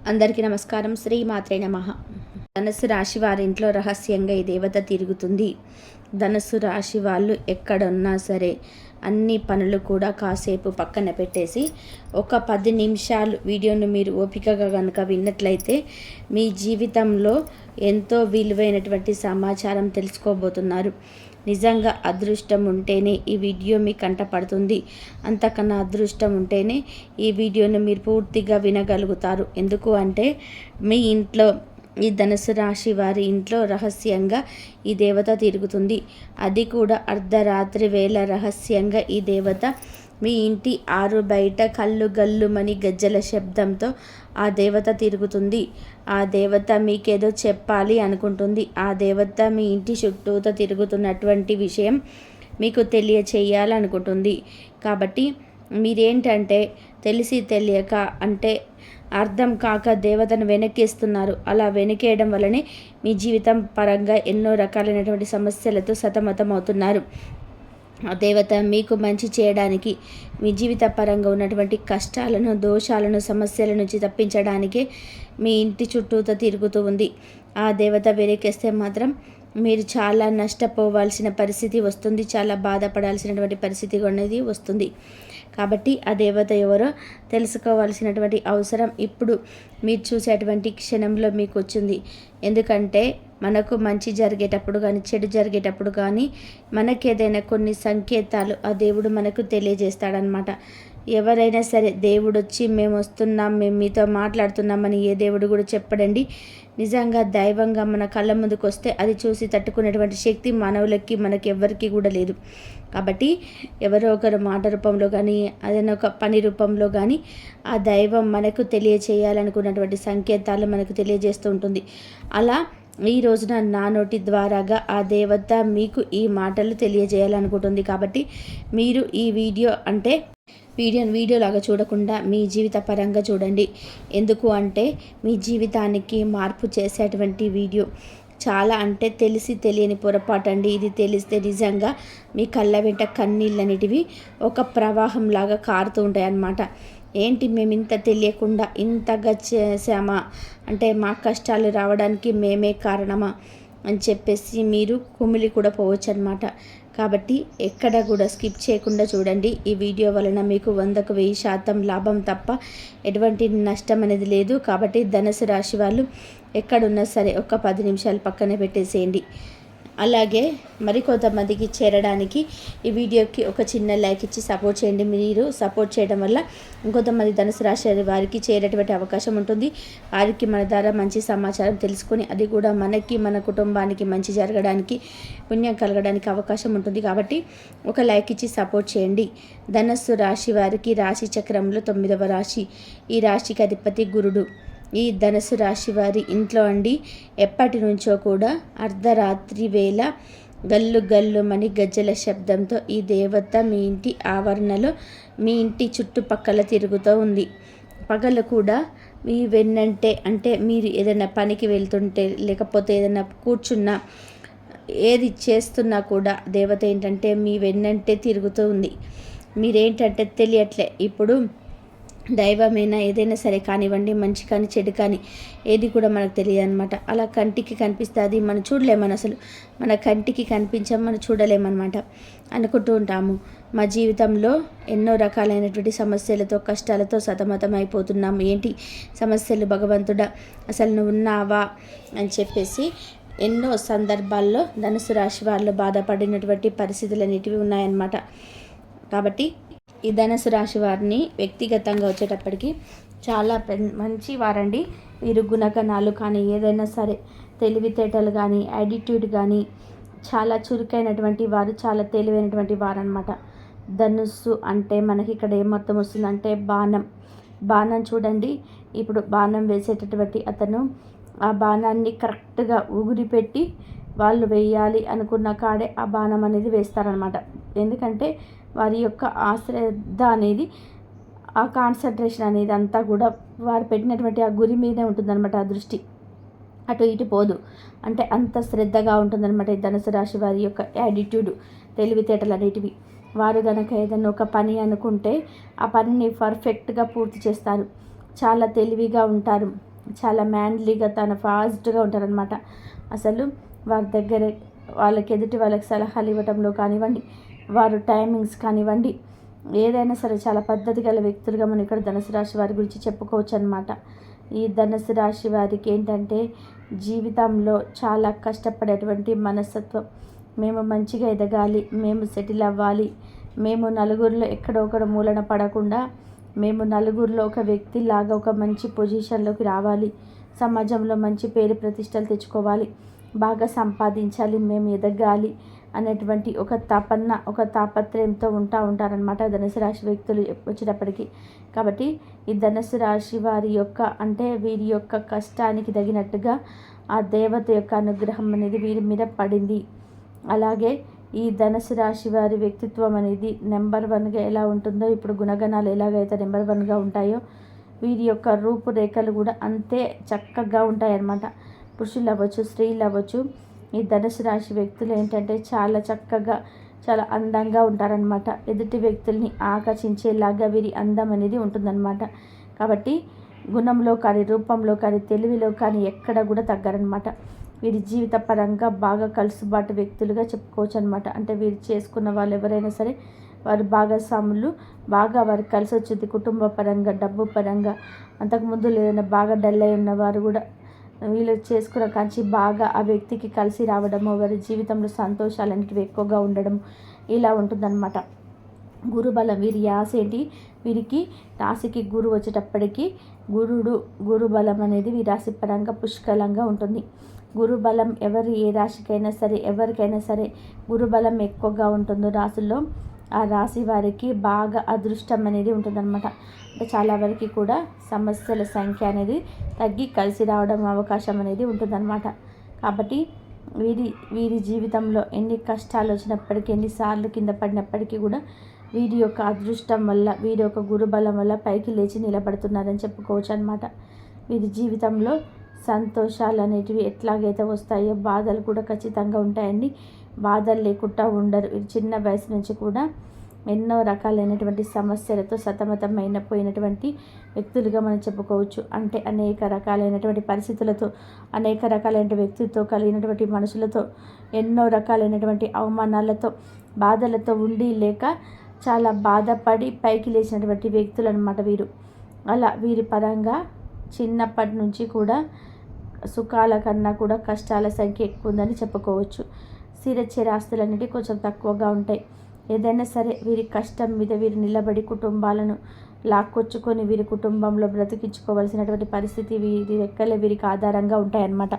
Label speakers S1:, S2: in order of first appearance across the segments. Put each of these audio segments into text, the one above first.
S1: అందరికీ నమస్కారం. శ్రీమాత్రే నమః. ధనుసు రాశి వారి ఇంట్లో రహస్యంగా ఈ దేవత తిరుగుతుంది. ధనుసు రాశి వాళ్ళు ఎక్కడున్నా సరే అన్ని పనులు కూడా కాసేపు పక్కన పెట్టేసి ఒక 10 నిమిషాలు వీడియోను మీరు ఓపికగా కనుక విన్నట్లయితే మీ జీవితంలో ఎంతో విలువైనటువంటి సమాచారం తెలుసుకోబోతున్నారు. నిజంగా అదృష్టం ఉంటేనే ఈ వీడియో మీ కంట పడుతుంది. అంతకన్నా అదృష్టం ఉంటేనే ఈ వీడియోను మీరు పూర్తిగా వినగలుగుతారు. ఎందుకు అంటే మీ ఇంట్లో ఈ ధనుసు రాశి వారి ఇంట్లో రహస్యంగా ఈ దేవత తిరుగుతుంది. అది కూడా అర్ధరాత్రి వేళ రహస్యంగా ఈ దేవత మీ ఇంటి ఆరు బయట కళ్ళు గల్లుమని గజ్జల శబ్దంతో ఆ దేవత తిరుగుతుంది. ఆ దేవత మీకేదో చెప్పాలి అనుకుంటుంది. ఆ దేవత మీ ఇంటి చుట్టూతో తిరుగుతున్నటువంటి విషయం మీకు తెలియచేయాలనుకుంటుంది. కాబట్టి మీరేంటంటే తెలిసి తెలియక అంటే అర్థం కాక దేవతను వెనకేస్తున్నారు. అలా వెనకేయడం వల్లనే మీ జీవితం పరంగా ఎన్నో రకాలైనటువంటి సమస్యలతో సతమతం అవుతున్నారు. ఆ దేవత మీకు మంచి చేయడానికి, మీ జీవిత పరంగా ఉన్నటువంటి కష్టాలను, దోషాలను, సమస్యల నుంచి తప్పించడానికే మీ ఇంటి చుట్టూతో తిరుగుతూ ఉంది. ఆ దేవత వెనకేస్తే మాత్రం మీరు చాలా నష్టపోవాల్సిన పరిస్థితి వస్తుంది. చాలా బాధపడాల్సినటువంటి పరిస్థితి అనేది వస్తుంది. కాబట్టి ఆ దేవత ఎవరో తెలుసుకోవాల్సినటువంటి అవసరం ఇప్పుడు మీరు చూసేటువంటి క్షణంలో మీకు వచ్చింది. ఎందుకంటే మనకు మంచి జరిగేటప్పుడు కానీ, చెడు జరిగేటప్పుడు కానీ మనకేదైనా కొన్ని సంకేతాలు ఆ దేవుడు మనకు తెలియజేస్తాడనమాట. ఎవరైనా సరే దేవుడు వచ్చి మేము వస్తున్నాం, మేము మీతో మాట్లాడుతున్నామని ఏ దేవుడు కూడా చెప్పడండి. నిజంగా దైవంగా మన కళ్ళ ముందుకు వస్తే అది చూసి తట్టుకునేటువంటి శక్తి మానవులకి మనకెవ్వరికి కూడా లేదు. కాబట్టి ఎవరో ఒకరు మాట రూపంలో కానీ అదైనా ఒక పని రూపంలో కానీ ఆ దైవం మనకు తెలియచేయాలనుకున్నటువంటి సంకేతాలు మనకు తెలియజేస్తూ ఉంటుంది. అలా ఈ రోజున నా నోటి ద్వారాగా ఆ దేవత మీకు ఈ మాటలు తెలియజేయాలనుకుంటుంది. కాబట్టి మీరు ఈ వీడియోలాగా చూడకుండా మీ జీవిత పరంగా చూడండి. ఎందుకు అంటే మీ జీవితానికి మార్పు చేసేటువంటి వీడియో. చాలా అంటే తెలిసి తెలియని పొరపాటు అండి. ఇది తెలిస్తే నిజంగా మీ కళ్ళ వెంట కన్నీళ్ళు అనేటివి ఒక ప్రవాహంలాగా కారుతూ ఉంటాయి అన్నమాట. ఏంటి మేము ఇంత తెలియకుండా ఇంతగా చేసామా, అంటే మా కష్టాలు రావడానికి మేమే కారణమా అని చెప్పేసి మీరు కుమిలి కూడా పోవచ్చు అనమాట. కాబట్టి ఎక్కడ కూడా స్కిప్ చేయకుండా చూడండి. ఈ వీడియో వలన మీకు 100కు 1000% లాభం తప్ప ఎటువంటి నష్టం అనేది లేదు. కాబట్టి ధనుసు రాశి వాళ్ళు ఎక్కడున్నా సరే ఒక 10 నిమిషాలు పక్కన పెట్టేసేయండి. అలాగే మరికొంతమందికి చేరడానికి ఈ వీడియోకి ఒక చిన్న లైక్ ఇచ్చి సపోర్ట్ చేయండి. మీరు సపోర్ట్ చేయడం వల్ల ఇంకొంతమంది ధనుసు రాశి వారికి చేరేటువంటి అవకాశం ఉంటుంది. వారికి మన ద్వారా మంచి సమాచారం తెలుసుకొని అది కూడా మనకి, మన కుటుంబానికి మంచి జరగడానికి, పుణ్యం కలగడానికి అవకాశం ఉంటుంది. కాబట్టి ఒక లైక్ ఇచ్చి సపోర్ట్ చేయండి. ధనుసు రాశి వారికి రాశి చక్రంలో 9వ రాశి. ఈ రాశికి అధిపతి గురుడు. ఈ ధనుసు రాశి వారి ఇంట్లో అండి ఎప్పటి నుంచో కూడా అర్ధరాత్రి వేళ గల్లు గల్లుమని గజ్జల శబ్దంతో ఈ దేవత మీ ఇంటి ఆవరణలో, మీ ఇంటి చుట్టుపక్కల తిరుగుతూ ఉంది. పగలు కూడా మీ వెన్నంటే, అంటే మీరు ఏదైనా పనికి వెళ్తుంటే లేకపోతే ఏదైనా కూర్చున్నా, ఏది చేస్తున్నా కూడా దేవత ఏంటంటే మీ వెన్నంటే తిరుగుతూ ఉంది. మీరేంటంటే తెలియట్లే. ఇప్పుడు దైవమైనా ఏదైనా సరే కానివ్వండి, మంచి కానీ చెడు కానీ ఏది కూడా మనకు తెలియదు అనమాట. అలా కంటికి కనిపిస్తుంది, మనం చూడలేమని, అసలు మన కంటికి కనిపించాం, మనం చూడలేమన్నమాట. అనుకుంటూ ఉంటాము మా జీవితంలో ఎన్నో రకాలైనటువంటి సమస్యలతో, కష్టాలతో సతమతం అయిపోతున్నాము. ఏంటి సమస్యలు భగవంతుడా, అసలు నువ్వు ఉన్నావా అని చెప్పేసి ఎన్నో సందర్భాల్లో ధనుసు రాశి వాళ్ళు బాధపడినటువంటి పరిస్థితులు అనేటివి ఉన్నాయన్నమాట. కాబట్టి ఈ ధనుసు రాశి వారిని వ్యక్తిగతంగా వచ్చేటప్పటికి చాలా మంచి వారండి. వీరు గుణగణాలు కానీ ఏదైనా సరే తెలివితేటలు కానీ యాటిట్యూడ్ కానీ చాలా చురుకైనటువంటి వారు, చాలా తెలివైనటువంటి వారు అనమాట. ధనుస్సు అంటే మనకి ఇక్కడ ఏమర్థం వస్తుందంటే బాణం చూడండి. ఇప్పుడు బాణం వేసేటటువంటి అతను ఆ బాణాన్ని కరెక్ట్గా ఉగురిపెట్టి వాళ్ళు వేయాలి అనుకున్న కాడే ఆ బాణం అనేది వేస్తారనమాట. ఎందుకంటే వారి యొక్క శ్రద్ధ అనేది, ఆ కాన్సన్ట్రేషన్ అనేది అంతా కూడా వారు పెట్టినటువంటి ఆ గురి మీదే ఉంటుందన్నమాట. ఆ దృష్టి అటు ఇటు పోదు. అంటే అంత శ్రద్ధగా ఉంటుందన్నమాట ఈ ధనుసు రాశి వారి యొక్క యాటిట్యూడ్, తెలివితేటలు అనేటివి. వారు కనుక ఏదైనా ఒక పని అనుకుంటే ఆ పనిని పర్ఫెక్ట్గా పూర్తి చేస్తారు. చాలా తెలివిగా ఉంటారు. చాలా మ్యాన్లీగా ఫాస్ట్గా ఉంటారనమాట. అసలు వారి దగ్గర వాళ్ళకి ఎదుటి వాళ్ళకి సలహాలు ఇవ్వడంలో కానివ్వండి, వారు టైమింగ్స్ కానివ్వండి, ఏదైనా సరే చాలా పద్ధతి గల వ్యక్తులుగా మనం ఇక్కడ ధనుసు రాశి వారి గురించి చెప్పుకోవచ్చు అనమాట. ఈ ధనుసు రాశి వారికి ఏంటంటే జీవితంలో చాలా కష్టపడేటువంటి మనస్తత్వం. మేము మంచిగా ఎదగాలి, మేము సెటిల్ అవ్వాలి, మేము నలుగురిలో ఎక్కడో ఒకడ మూలన పడకుండా మేము నలుగురిలో ఒక వ్యక్తిలాగా ఒక మంచి పొజిషన్లోకి రావాలి, సమాజంలో మంచి పేరు ప్రతిష్టలు తెచ్చుకోవాలి, బాగా సంపాదించాలి, మేము ఎదగాలి అనేటువంటి ఒక తపన, ఒక తాపత్రయంతో ఉంటారనమాట ధనుసు రాశి వ్యక్తులు వచ్చేటప్పటికి. కాబట్టి ఈ ధనుసు రాశి వారి యొక్క అంటే వీరి యొక్క కష్టానికి తగినట్టుగా ఆ దేవత యొక్క అనుగ్రహం అనేది వీరి మీద పడింది. అలాగే ఈ ధనుసు రాశి వారి వ్యక్తిత్వం అనేది నెంబర్ 1గా ఎలా ఉంటుందో, ఇప్పుడు గుణగణాలు ఎలాగైతే నెంబర్ 1గా ఉంటాయో వీరి యొక్క రూపురేఖలు కూడా అంతే చక్కగా ఉంటాయన్నమాట. పురుషులు అవ్వచ్చు, స్త్రీలు అవ్వచ్చు, ఈ ధనుసు రాశి వ్యక్తులు ఏంటంటే చాలా చక్కగా, చాలా అందంగా ఉంటారనమాట. ఎదుటి వ్యక్తుల్ని ఆకర్షించేలాగా వీరి అందం అనేది ఉంటుందన్నమాట. కాబట్టి గుణంలో కానీ, రూపంలో కానీ, తెలివిలో కానీ ఎక్కడ కూడా తగ్గరనమాట. వీరి జీవిత పరంగా బాగా కలుసుబాటు వ్యక్తులుగా చెప్పుకోవచ్చు అనమాట. అంటే వీరు చేసుకున్న వాళ్ళు ఎవరైనా సరే వారి భాగస్వాములు బాగా వారికి కలిసి వచ్చింది. కుటుంబ పరంగా, డబ్బు పరంగా, అంతకుముందు లేదన్నా బాగా డల్ అయి ఉన్నవారు కూడా వీళ్ళు చేసుకున్న కాంచి బాగా ఆ వ్యక్తికి కలిసి రావడము, వారి జీవితంలో సంతోషాలు అనేటివి ఎక్కువగా ఉండడం ఇలా ఉంటుందన్నమాట. గురుబలం వీరి యాస ఏంటి, వీరికి రాశికి గురు వచ్చేటప్పటికి గురుబలం అనేది వీరి రాశి పరంగా పుష్కలంగా ఉంటుంది. గురుబలం ఏ రాశికైనా సరే, ఎవరికైనా సరే గురుబలం ఎక్కువగా ఉంటుందో రాశుల్లో ఆ రాశి వారికి బాగా అదృష్టం అనేది ఉంటుందన్నమాట. అంటే చాలా వరకు కూడా సమస్యల సంఖ్య అనేది తగ్గి కలిసి రావడం అవకాశం అనేది ఉంటుందన్నమాట. కాబట్టి వీరి జీవితంలో ఎన్ని కష్టాలు వచ్చినప్పటికీ, ఎన్నిసార్లు కింద పడినప్పటికీ కూడా వీరి యొక్క అదృష్టం వల్ల, వీరి యొక్క గురుబలం వల్ల పైకి లేచి నిలబడుతున్నారని చెప్పుకోవచ్చు అనమాట. వీరి జీవితంలో సంతోషాలు అనేటివి ఎట్లాగైతే వస్తాయో బాధలు కూడా ఖచ్చితంగా ఉంటాయండి. బాధలు లేకుండా ఉండరు. చిన్న వయసు నుంచి కూడా ఎన్నో రకాలైనటువంటి సమస్యలతో పోయినటువంటి వ్యక్తులుగా మనం చెప్పుకోవచ్చు. అంటే అనేక రకాలైనటువంటి పరిస్థితులతో, అనేక రకాలైన వ్యక్తితో కలిగినటువంటి మనుషులతో, ఎన్నో రకాలైనటువంటి అవమానాలతో, బాధలతో ఉండి లేక చాలా బాధపడి పైకి లేచినటువంటి వ్యక్తులు అనమాట వీరు. అలా వీరి పరంగా చిన్నప్పటి నుంచి కూడా సుఖాల కన్నా కూడా కష్టాల సంఖ్య ఎక్కువ ఉందని చెప్పుకోవచ్చు. స్థిరచరాస్తులు అనేవి కొంచెం తక్కువగా ఉంటాయి. ఏదైనా సరే వీరి కష్టం మీద వీరు నిలబడి కుటుంబాలను లాక్కొచ్చుకొని వీరి కుటుంబంలో బ్రతికించుకోవాల్సినటువంటి పరిస్థితి వీరి రెక్కలే వీరికి ఆధారంగా ఉంటాయన్నమాట.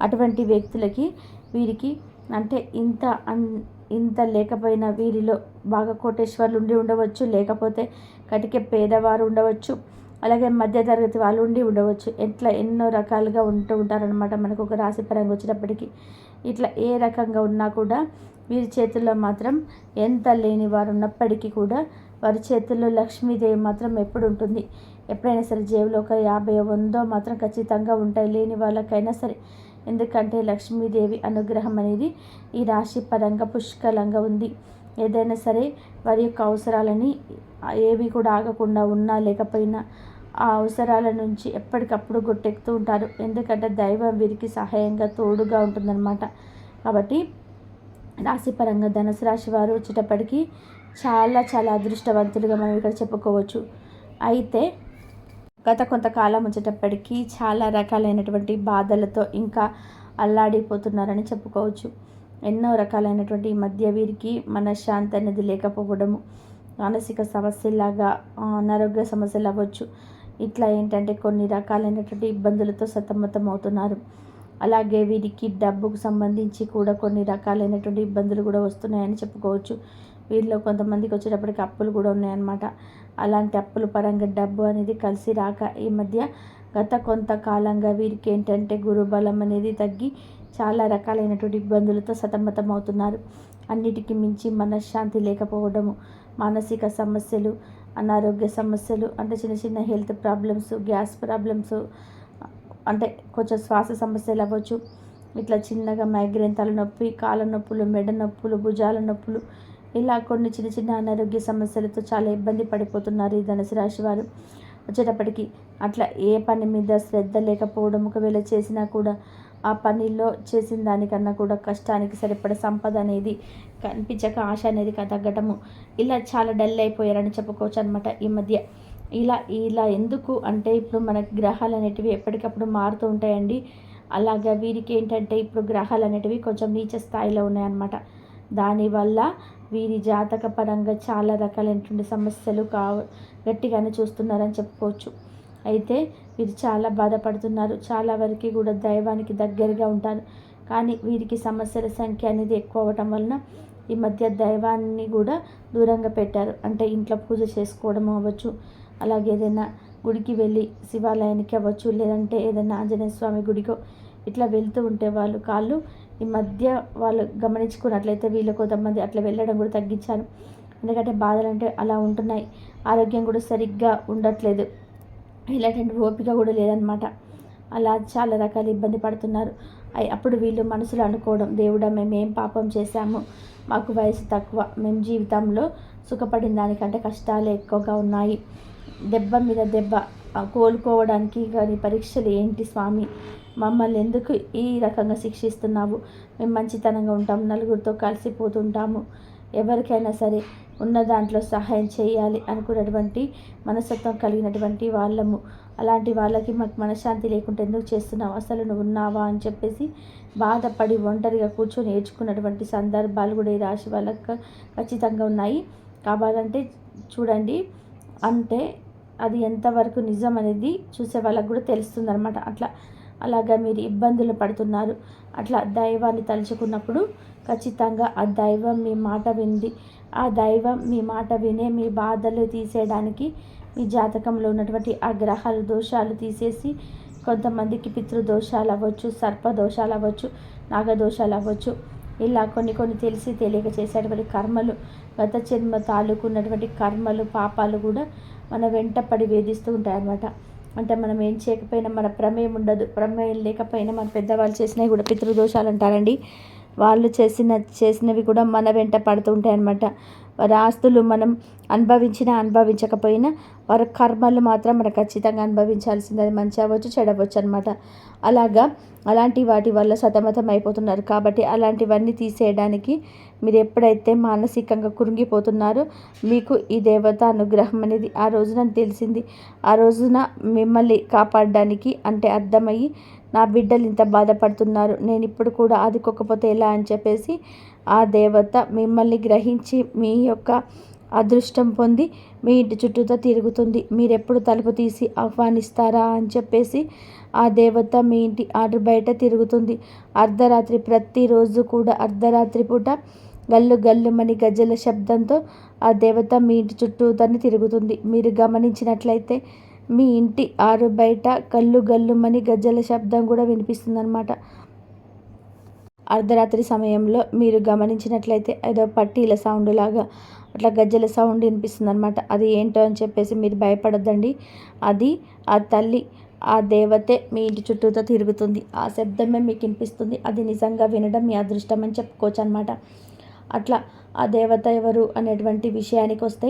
S1: అటువంటి వ్యక్తులకి వీరికి అంటే ఇంత లేకపోయినా వీరిలో బాగా కోటేశ్వర్లు ఉండి ఉండవచ్చు, లేకపోతే కటికే పేదవారు ఉండవచ్చు, అలాగే మధ్యతరగతి వాళ్ళు ఉండి ఉండవచ్చు. ఎన్నో రకాలుగా ఉంటారనమాట. మనకు ఒక రాశి పరంగా వచ్చినప్పటికీ ఇట్లా ఏ రకంగా ఉన్నా కూడా వీరి చేతుల్లో మాత్రం ఎంత లేని వారు ఉన్నప్పటికీ కూడా వారి చేతుల్లో లక్ష్మీదేవి మాత్రం ఎప్పుడు ఉంటుంది. ఎప్పుడైనా సరే జేబులో ఒక 50 100 మాత్రం ఖచ్చితంగా ఉంటాయి లేని వాళ్ళకైనా సరే. ఎందుకంటే లక్ష్మీదేవి అనుగ్రహం అనేది ఈ రాశి పరంగా పుష్కలంగా ఉంది. ఏదైనా సరే వారి యొక్క అవసరాలని ఏవి కూడా ఆగకుండా ఉన్నా లేకపోయినా ఆ అవసరాల నుంచి ఎప్పటికప్పుడు గొట్టెక్కుతూ ఉంటారు. ఎందుకంటే దైవం వీరికి సహాయంగా తోడుగా ఉంటుందన్నమాట. కాబట్టి రాశిపరంగా ధనుసు రాశి వారు వచ్చేటప్పటికి చాలా చాలా అదృష్టవంతులుగా మనం ఇక్కడ చెప్పుకోవచ్చు. అయితే గత కొంతకాలం వచ్చేటప్పటికి చాలా రకాలైనటువంటి బాధలతో ఇంకా అల్లాడిపోతున్నారని చెప్పుకోవచ్చు. ఎన్నో రకాలైనటువంటి ఈ మధ్య వీరికి మనశ్శాంతి అనేది లేకపోవడము, మానసిక సమస్యలాగా, అనారోగ్య సమస్యలు అవ్వచ్చు. ఇట్లా ఏంటంటే కొన్ని రకాలైనటువంటి ఇబ్బందులతో సతమతం అవుతున్నారు. అలాగే వీరికి డబ్బుకు సంబంధించి కూడా కొన్ని రకాలైనటువంటి ఇబ్బందులు కూడా వస్తున్నాయని చెప్పుకోవచ్చు. వీరిలో కొంతమందికి వచ్చేటప్పటికి అప్పులు కూడా ఉన్నాయన్నమాట. అలాంటి అప్పుల పరంగా డబ్బు అనేది కలిసి రాక ఈ మధ్య గత కొంతకాలంగా వీరికి ఏంటంటే గురుబలం అనేది తగ్గి చాలా రకాలైనటువంటి ఇబ్బందులతో సతమతం అవుతున్నారు. అన్నిటికీ మించి మనశ్శాంతి లేకపోవడము, మానసిక సమస్యలు, అనారోగ్య సమస్యలు, అంటే చిన్న చిన్న హెల్త్ ప్రాబ్లమ్స్, గ్యాస్ ప్రాబ్లమ్స్, అంటే కొంచెం శ్వాస సమస్యలు అవ్వచ్చు. ఇట్లా చిన్నగా మైగ్రేన్, తలనొప్పి, కాళ్ళ నొప్పులు, మెడ నొప్పులు, భుజాల నొప్పులు, ఇలా కొన్ని చిన్న చిన్న అనారోగ్య సమస్యలతో చాలా ఇబ్బంది పడిపోతున్నారు ఈ ధనుసు రాశి వారు. వచ్చేటప్పటికి. అట్లా ఏ పని మీద శ్రద్ధ లేకపోవడం, ఒకవేళ చేసినా కూడా ఆ పనిలో చేసిన దానికన్నా కూడా కష్టానికి సరిపడ సంపద అనేది కనిపించక ఆశ అనేది తగ్గటము, ఇలా చాలా డల్ అయిపోయారని చెప్పుకోవచ్చు అనమాట ఈ మధ్య. ఇలా ఇలా ఎందుకు అంటే ఇప్పుడు మన గ్రహాలు అనేటివి ఎప్పటికప్పుడు మారుతూ ఉంటాయండి. అలాగా వీరికి ఏంటంటే ఇప్పుడు గ్రహాలు అనేటివి కొంచెం నీచ స్థాయిలో ఉన్నాయన్నమాట. దానివల్ల వీరి జాతక పరంగా చాలా రకాలైనటువంటి సమస్యలు గట్టిగానే చూస్తున్నారని చెప్పుకోవచ్చు. అయితే వీరు చాలా బాధపడుతున్నారు. చాలా వరకు కూడా దైవానికి దగ్గరగా ఉంటారు. కానీ వీరికి సమస్యల సంఖ్య అనేది ఎక్కువ అవ్వటం వలన ఈ మధ్య దైవాన్ని కూడా దూరంగా పెట్టారు. అంటే ఇంట్లో పూజ చేసుకోవడం అవ్వచ్చు, అలాగే ఏదైనా గుడికి వెళ్ళి శివాలయానికి అవ్వచ్చు, లేదంటే ఏదైనా ఆంజనేయ స్వామి గుడికో ఇట్లా వెళ్తూ ఉంటే కాళ్ళు ఈ మధ్య వాళ్ళు గమనించుకున్నట్లయితే వీళ్ళు కొంతమంది అట్లా వెళ్ళడం కూడా తగ్గించారు. ఎందుకంటే బాధలు అంటే అలా ఉంటున్నాయి. ఆరోగ్యం కూడా సరిగ్గా ఉండట్లేదు. ఇలాంటి ఓపిక కూడా లేదనమాట. అలా చాలా రకాల ఇబ్బంది పడుతున్నారు. అప్పుడు వీళ్ళు మనసులో అనుకోవడం, దేవుడా మేమేం పాపం చేశాము, మాకు వయసు తక్కువ, మేము జీవితంలో సుఖపడిన దానికంటే కష్టాలు ఎక్కువగా ఉన్నాయి, దెబ్బ మీద దెబ్బ కోలుకోవడానికి కానీ పరీక్షలు ఏంటి స్వామి, మమ్మల్ని ఎందుకు ఈ రకంగా శిక్షిస్తున్నావు, మేము మంచితనంగా ఉంటాము, నలుగురితో కలిసిపోతుంటాము, ఎవరికైనా సరే ఉన్న దాంట్లో సహాయం చేయాలి అనుకున్నటువంటి మనస్తత్వం కలిగినటువంటి వాళ్ళము. అలాంటి వాళ్ళకి మాకు మనశ్శాంతి లేకుండా ఎందుకు చేస్తున్నావు, అసలు నువ్వు ఉన్నావా అని చెప్పేసి బాధపడి ఒంటరిగా కూర్చొని నేర్చుకున్నటువంటి సందర్భాలు కూడా ఈ రాశి వాళ్ళకి ఖచ్చితంగా ఉన్నాయి. కావాలంటే చూడండి, అంటే అది ఎంతవరకు నిజం అనేది చూసే వాళ్ళకు కూడా తెలుస్తుంది అనమాట. అలాగా మీరు ఇబ్బందులు పడుతున్నారు. అట్లా దైవాన్ని తలుచుకున్నప్పుడు ఖచ్చితంగా ఆ దైవం మీ మాట వింది. ఆ దైవం మీ మాట వినే మీ బాధలు తీసేయడానికి మీ జాతకంలో ఉన్నటువంటి ఆ గ్రహాలు దోషాలు తీసేసి, కొంతమందికి పితృదోషాలు అవ్వచ్చు, సర్పదోషాలు అవ్వచ్చు, నాగదోషాలు అవ్వచ్చు, ఇలా కొన్ని తెలిసి తెలియక చేసేటువంటి కర్మలు, గత జన్మ తాలూకున్నటువంటి కర్మలు పాపాలు కూడా మన వెంట పడి వేధిస్తూ ఉంటాయన్నమాట. అంటే మనం ఏం చేయకపోయినా మన ప్రమేయం ఉండదు. ప్రమేయం లేకపోయినా మన పెద్దవాళ్ళు చేసినవి కూడా పితృదోషాలు అంటారండి. వాళ్ళు చేసినవి కూడా మన వెంట పడుతూ ఉంటాయన్నమాట. వారి ఆస్తులు మనం అనుభవించకపోయినా వారి కర్మలు మాత్రం మనం ఖచ్చితంగా అనుభవించాల్సింది. అది మంచి అవ్వచ్చు, చెడవచ్చు అనమాట. అలాంటి వాటి వల్ల సతమతం అయిపోతున్నారు. కాబట్టి అలాంటివన్నీ తీసేయడానికి మీరు ఎప్పుడైతే మానసికంగా కృంగిపోతున్నారో మీకు ఈ దేవత అనుగ్రహం అనేది ఆ రోజున తెలిసింది. ఆ రోజున మిమ్మల్ని కాపాడడానికి అంటే అర్థమయ్యి, నా బిడ్డలు ఇంత బాధపడుతున్నారు, నేను ఇప్పుడు కూడా ఆదుకోకపోతే ఎలా అని చెప్పేసి ఆ దేవత మిమ్మల్ని గ్రహించి మీ యొక్క అదృష్టం పొంది మీ ఇంటి చుట్టూతో తిరుగుతుంది. మీరు ఎప్పుడు తలుపు తీసి ఆహ్వానిస్తారా అని చెప్పేసి ఆ దేవత మీ ఇంటి ఆరు బయట తిరుగుతుంది. అర్ధరాత్రి ప్రతిరోజు కూడా అర్ధరాత్రి పూట గల్లు గల్లుమని గజ్జల శబ్దంతో ఆ దేవత మీ ఇంటి చుట్టూతోని తిరుగుతుంది. మీరు గమనించినట్లయితే మీ ఇంటి ఆరు బయట గల్లు గల్లుమని గజ్జల శబ్దం కూడా వినిపిస్తుందన్నమాట. అర్ధరాత్రి సమయంలో మీరు గమనించినట్లయితే ఏదో పట్టీల సౌండ్ లాగా అట్లా గజ్జల సౌండ్ వినిపిస్తుంది అనమాట. అది ఏంటో అని చెప్పేసి మీరు భయపడొద్దండి. అది ఆ తల్లి, ఆ దేవతే మీ ఇంటి చుట్టూతో తిరుగుతుంది. ఆ శబ్దమే మీకు వినిపిస్తుంది. అది నిజంగా వినడం మీ అదృష్టం అని చెప్పుకోవచ్చు అనమాట. అట్లా ఆ దేవత ఎవరు అనేటువంటి విషయానికి వస్తే,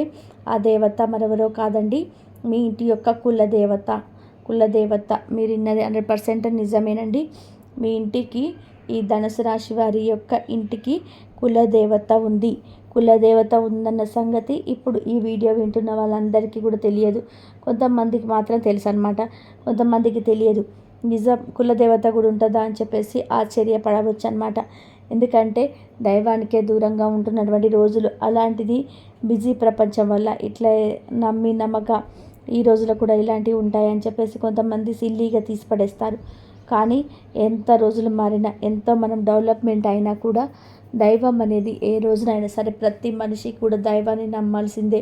S1: ఆ దేవత మరెవరో కాదండి, మీ ఇంటి యొక్క కులదేవత. మీరు ఇన్నది 100% నిజమేనండి. మీ ఇంటికి, ఈ ధనుసు రాశి వారి యొక్క ఇంటికి కులదేవత ఉంది. కులదేవత ఉందన్న సంగతి ఇప్పుడు ఈ వీడియో వింటున్న వాళ్ళందరికీ కూడా తెలియదు. కొంతమందికి మాత్రం తెలుసు అనమాట, కొంతమందికి తెలియదు. నిజం, కులదేవత కూడా ఉంటుందా అని చెప్పేసి ఆశ్చర్యపడవచ్చు అనమాట. ఎందుకంటే దైవానికే దూరంగా ఉంటున్నటువంటి రోజులు. అలాంటిది బిజీ ప్రపంచం వల్ల ఇట్లా నమ్మక ఈ రోజులో కూడా ఇలాంటివి ఉంటాయని చెప్పేసి కొంతమంది సిల్లీగా తీసిపడేస్తారు. కానీ ఎంత రోజులు మారినా, ఎంతో మనం డెవలప్మెంట్ అయినా కూడా దైవం అనేది ఏ రోజునైనా సరే ప్రతి మనిషి కూడా దైవాన్ని నమ్మాల్సిందే.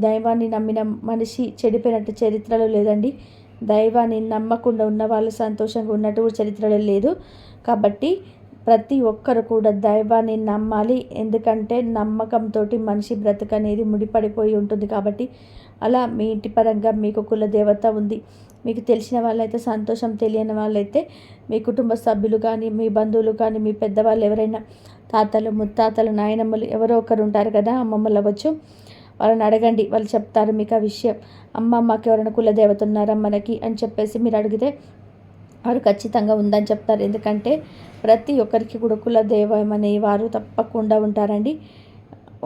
S1: దైవాన్ని నమ్మిన మనిషి చెడిపోయినట్టు చరిత్రలో లేదండి. దైవాన్ని నమ్మకుండా ఉన్న వాళ్ళు సంతోషంగా ఉన్నట్టు చరిత్రలో లేదు. కాబట్టి ప్రతి ఒక్కరు కూడా దైవాన్ని నమ్మాలి. ఎందుకంటే నమ్మకంతో మనిషి బ్రతుకు అనేది ముడిపడిపోయి ఉంటుంది. కాబట్టి అలా మీ ఇంటి పరంగా మీకు కులదేవత ఉంది. మీకు తెలిసిన వాళ్ళైతే సంతోషం, తెలియని వాళ్ళైతే మీ కుటుంబ సభ్యులు కానీ, మీ బంధువులు కానీ, మీ పెద్దవాళ్ళు ఎవరైనా తాతలు, ముత్తాతలు, నాయనమ్మలు ఎవరో ఒకరు ఉంటారు కదా, అమ్మమ్మలు అవ్వచ్చు, వాళ్ళని అడగండి, వాళ్ళు చెప్తారు మీకు ఆ విషయం. అమ్మ మాకు ఎవరైనా కులదేవత ఉన్నారా మనకి అని చెప్పేసి మీరు అడిగితే వారు ఖచ్చితంగా ఉందని చెప్తారు. ఎందుకంటే ప్రతి ఒక్కరికి కూడా కులదైవం అనే వారు తప్పకుండా ఉంటారండి.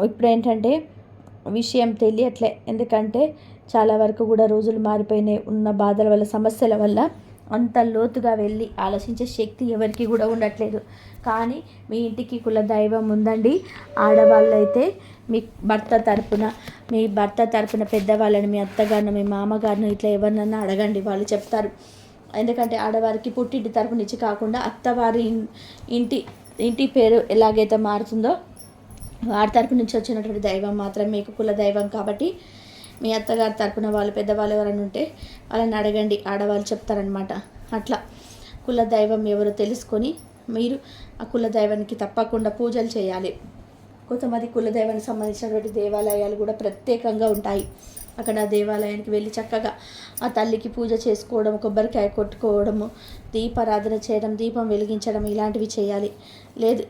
S1: ఇప్పుడు ఏంటంటే విషయం తెలియట్లే, ఎందుకంటే చాలా వరకు కూడా రోజులు మారిపోయినాయి. ఉన్న బాధల వల్ల, సమస్యల వల్ల అంత లోతుగా వెళ్ళి ఆలోచించే శక్తి ఎవరికి కూడా ఉండట్లేదు. కానీ మీ ఇంటికి కులదైవం ఉందండి. ఆడవాళ్ళైతే మీ భర్త తరపున పెద్దవాళ్ళని, మీ అత్తగారిని, మీ మామగారిని ఇట్లా ఎవరినన్నా అడగండి, వాళ్ళు చెప్తారు. ఎందుకంటే ఆడవారికి పుట్టింటి తరపు నుంచి కాకుండా అత్తవారి ఇంటి పేరు ఎలాగైతే మారుతుందో వారి తరపు నుంచి వచ్చినటువంటి దైవం మాత్రం మీకు కుల దైవం. కాబట్టి మీ అత్తగారి తరపున వాళ్ళు పెద్దవాళ్ళు ఎవరైనా ఉంటే వాళ్ళని అడగండి, ఆడవాళ్ళు చెప్తారనమాట. అట్లా కుల దైవం ఎవరో తెలుసుకొని మీరు ఆ కుల దైవానికి తప్పకుండా పూజలు చేయాలి. కొంతమంది కులదైవానికి సంబంధించినటువంటి దేవాలయాలు కూడా ప్రత్యేకంగా ఉంటాయి. అక్కడ దేవాలయానికి వెళ్ళి చక్కగా ఆ తల్లికి పూజ చేసుకోవడం, కొబ్బరికాయ కొట్టుకోవడము, దీపారాధన చేయడం, దీపం వెలిగించడం ఇలాంటివి చేయాలి. లేదు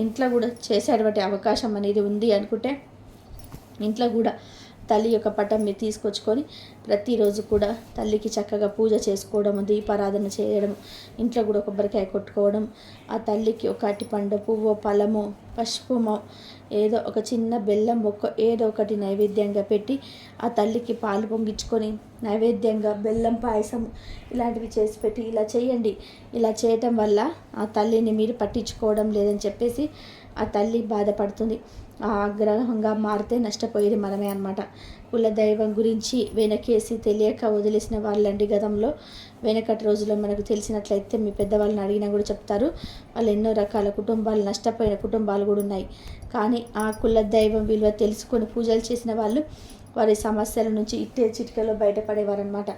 S1: ఇంట్లో కూడా చేసేటువంటి అవకాశం అనేది ఉంది అనుకుంటే ఇంట్లో కూడా తల్లి యొక్క పటం మీరు తీసుకొచ్చుకొని ప్రతిరోజు కూడా తల్లికి చక్కగా పూజ చేసుకోవడము, దీపారాధన చేయడం, ఇంట్లో కూడా కొబ్బరికాయ కొట్టుకోవడం, ఆ తల్లికి ఒక అరటిపండు, పువ్వు, ఫలము, పసుపుమో ఏదో ఒక చిన్న బెల్లం మొక్క ఏదో ఒకటి నైవేద్యంగా పెట్టి ఆ తల్లికి పాలు పొంగించుకొని నైవేద్యంగా బెల్లం పాయసం ఇలాంటివి చేసి పెట్టి ఇలా చేయండి. ఇలా చేయటం వల్ల ఆ తల్లిని మీరు పట్టించుకోవడం లేదని చెప్పేసి ఆ తల్లి బాధపడుతుంది. ఆ ఆగ్రహంగా మారితే నష్టపోయేది మనమే అన్నమాట. కులదైవం గురించి వెనకేసి తెలియక వదిలేసిన వాళ్ళండి గతంలో. వెనకటి రోజుల్లో మనకు తెలిసినట్లయితే మీ పెద్దవాళ్ళని అడిగినా కూడా చెప్తారు. వాళ్ళు ఎన్నో రకాల కుటుంబాలు, నష్టపోయిన కుటుంబాలు కూడా ఉన్నాయి. కానీ ఆ కులదైవం విలువ తెలుసుకొని పూజలు చేసిన వాళ్ళు వారి సమస్యల నుంచి ఇట్టే చిటికలో బయటపడేవారనమాట.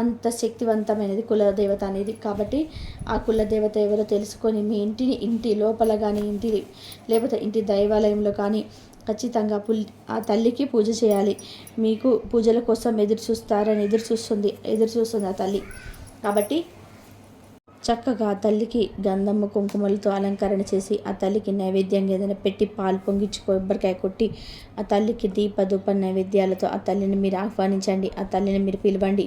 S1: అంత శక్తివంతమైనది కులదేవత అనేది. కాబట్టి ఆ కులదేవత ఎవరో తెలుసుకొని మీ ఇంటి లోపల కానీ లేకపోతే ఇంటి దైవాలయంలో కానీ ఖచ్చితంగా ఆ తల్లికి పూజ చేయాలి. మీకు పూజల కోసం ఎదురు చూస్తుంది ఆ తల్లి. కాబట్టి చక్కగా ఆ తల్లికి గంధము కుంకుమలతో అలంకరణ చేసి ఆ తల్లికి నైవేద్యంగా ఏదైనా పెట్టి పాలు పొంగించి కొబ్బరికాయ కొట్టి ఆ తల్లికి దీప నైవేద్యాలతో ఆ తల్లిని మీరు ఆహ్వానించండి. ఆ తల్లిని మీరు పిలవండి.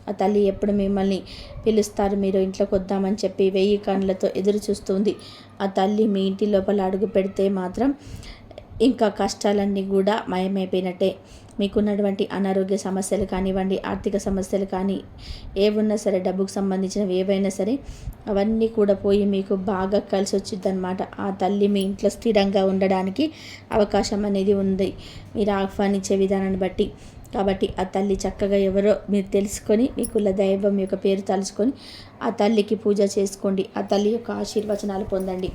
S1: ఆ తల్లి ఎప్పుడు మిమ్మల్ని పిలుస్తారు, మీరు ఇంట్లోకి వద్దామని చెప్పి 1000 కళ్ళతో ఎదురు చూస్తుంది. ఆ తల్లి మీ ఇంటి లోపల అడుగు పెడితే మాత్రం ఇంకా కష్టాలన్నీ కూడా మాయమైపోయినట్టే. మీకున్నటువంటి అనారోగ్య సమస్యలు కానివ్వండి, ఆర్థిక సమస్యలు కానీ ఏవున్నా సరే, డబ్బుకు సంబంధించినవి ఏవైనా సరే అవన్నీ కూడా పోయి మీకు బాగా కలిసి వచ్చిందనమాట. ఆ తల్లి మీ ఇంట్లో స్థిరంగా ఉండడానికి అవకాశం అనేది ఉంది మీరు ఆహ్వానించే విధానాన్ని బట్టి. కాబట్టి ఆ తల్లి చక్కగా ఎవరో మీరు తెలుసుకొని మీ కుల దైవం యొక్క పేరు తలుచుకొని ఆ తల్లికి పూజ చేసుకోండి. ఆ తల్లి యొక్క ఆశీర్వచనాలు పొందండి.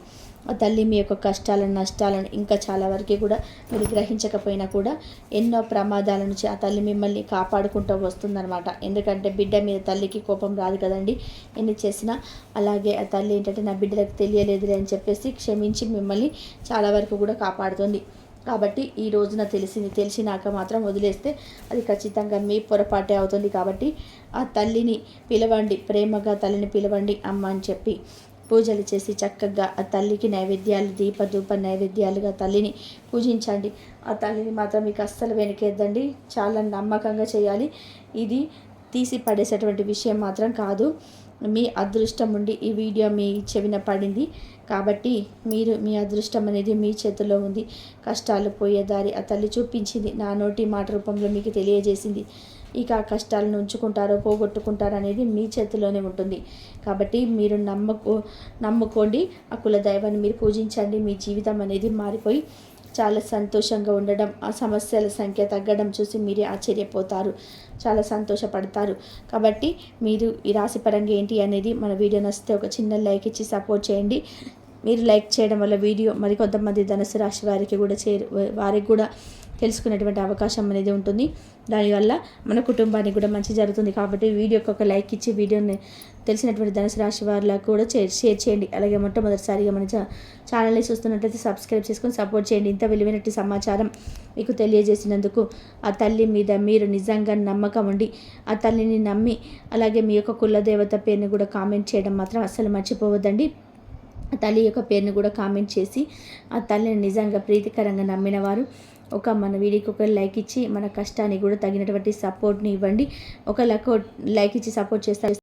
S1: ఆ తల్లి మీ యొక్క కష్టాలను, నష్టాలను ఇంకా చాలా వరకు కూడా మీరు గ్రహించకపోయినా కూడా ఎన్నో ప్రమాదాల నుంచి ఆ తల్లి మిమ్మల్ని కాపాడుకుంటూ వస్తుందన్నమాట. ఎందుకంటే బిడ్డ మీద తల్లికి కోపం రాదు కదండి, ఎన్ని చేసినా. అలాగే ఆ తల్లి ఏంటంటే నా బిడ్డలకు తెలియలేదులే అని చెప్పేసి క్షమించి మిమ్మల్ని చాలా వరకు కూడా కాపాడుతుంది. కాబట్టి ఈ రోజున తెలిసినాక మాత్రం వదిలేస్తే అది ఖచ్చితంగా మీ పొరపాటే అవుతుంది. కాబట్టి ఆ తల్లిని పిలవండి, ప్రేమగా తల్లిని పిలవండి అమ్మ అని చెప్పి పూజలు చేసి చక్కగా ఆ తల్లికి నైవేద్యాలు, ధూప నైవేద్యాలుగా తల్లిని పూజించండి. ఆ తల్లిని మాత్రం మీకు అస్సలు వెనకేద్దండి, చాలా నమ్మకంగా చేయాలి. ఇది తీసి పడేసేటువంటి విషయం మాత్రం కాదు. మీ అదృష్టం ఉండి ఈ వీడియో మీ చెవిన పడింది కాబట్టి మీ అదృష్టం అనేది మీ చేతిలో ఉంది. కష్టాలు పోయే దారి ఆ తల్లి చూపించింది, నా నోటి మాట రూపంలో మీకు తెలియజేసింది. ఇక ఆ కష్టాలను ఉంచుకుంటారో పోగొట్టుకుంటారో అనేది మీ చేతిలోనే ఉంటుంది. కాబట్టి మీరు నమ్ముకోండి, ఆ కులదైవాన్ని మీరు పూజించండి. మీ జీవితం అనేది మారిపోయి చాలా సంతోషంగా ఉండడం, ఆ సమస్యల సంఖ్య తగ్గడం చూసి మీరే ఆశ్చర్యపోతారు, చాలా సంతోషపడతారు. కాబట్టి మీరు ఈ రాశి పరంగా ఏంటి అనేది మన వీడియో నచ్చితే ఒక చిన్న లైక్ ఇచ్చి సపోర్ట్ చేయండి. మీరు లైక్ చేయడం వల్ల వీడియో మరికొంతమంది ధనుసు రాశి వారికి కూడా తెలుసుకునేటువంటి అవకాశం అనేది ఉంటుంది. దానివల్ల మన కుటుంబానికి కూడా మంచి జరుగుతుంది. కాబట్టి వీడియోకి ఒక లైక్ ఇచ్చి వీడియోని తెలిసినటువంటి ధనుసు రాశి వారికి కూడా షేర్ చేయండి. అలాగే మొట్టమొదటిసారిగా మన ఛానల్ని చూస్తున్నట్లయితే సబ్స్క్రైబ్ చేసుకొని సపోర్ట్ చేయండి. ఇంత విలువైనటువంటి సమాచారం మీకు తెలియజేసినందుకు ఆ తల్లి మీద మీరు నిజంగా నమ్మకం ఉండి ఆ తల్లిని నమ్మి అలాగే మీ యొక్క కులదేవత పేరుని కూడా కామెంట్ చేయడం మాత్రం అస్సలు మర్చిపోవద్దండి. ఆ తల్లి యొక్క పేరుని కూడా కామెంట్ చేసి ఆ తల్లిని నిజంగా ప్రీతికరంగా నమ్మిన వారు మన వీడియోకి ఒక లైక్ ఇచ్చి మన కష్టానికి కూడా తగినటువంటి సపోర్ట్ని ఇవ్వండి. ఒక లైక్ ఇచ్చి సపోర్ట్ చేస్తారు.